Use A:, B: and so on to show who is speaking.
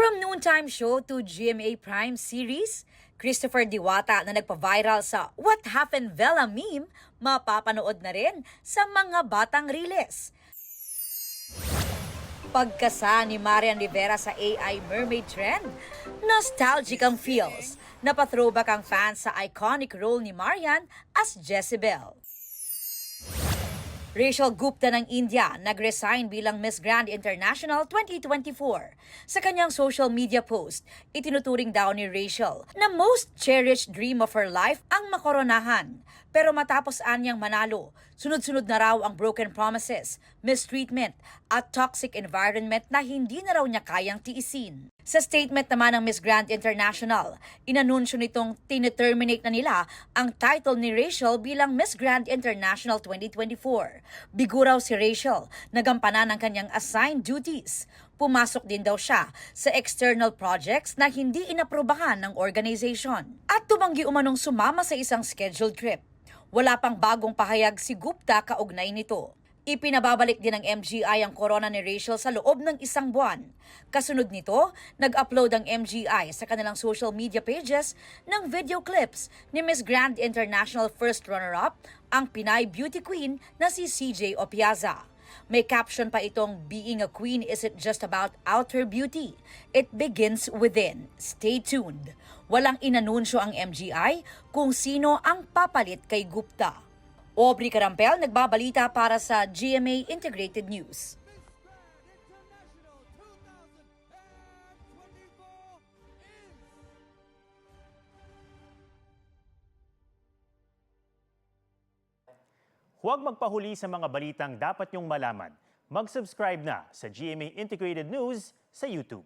A: From noontime show to GMA Prime series, Christopher Diwata na nagpa-viral sa What Happened Vela meme, mapapanood na rin sa mga batang riles. Pagkasa ni Marian Rivera sa AI mermaid trend, nostalgic ang feels. Napathrowback ang fans sa iconic role ni Marian as Jezebel. Rachel Gupta ng India nag-resign bilang Miss Grand International 2024. Sa kanyang social media post, itinuturing daw ni Rachel na most cherished dream of her life ang makoronahan. Pero matapos anyang manalo, sunod-sunod na raw ang broken promises, mistreatment at toxic environment na hindi na raw niya kayang tiisin. Sa statement naman ng Miss Grand International, inanunsyo nitong tineterminate na nila ang title ni Rachel bilang Miss Grand International 2024. Bigo raw si Rachel, nagampanan ang kanyang assigned duties. Pumasok din daw siya sa external projects na hindi inaprubahan ng organization. At tumanggi umanong sumama sa isang scheduled trip. Wala pang bagong pahayag si Gupta kaugnay nito. Ipinababalik din ng MGI ang corona ni Rachel sa loob ng isang buwan. Kasunod nito, nag-upload ang MGI sa kanilang social media pages ng video clips ni Miss Grand International First Runner-Up, ang Pinay Beauty Queen na si CJ Opiaza. May caption pa itong, "Being a queen isn't just about outer beauty. It begins within. Stay tuned." Walang inanunsyo ang MGI kung sino ang papalit kay Gupta. Aubrey Carampel nagbabalita para sa GMA Integrated News.
B: Huwag magpahuli sa mga balitang dapat niyong malaman. Mag-subscribe na sa GMA Integrated News sa YouTube.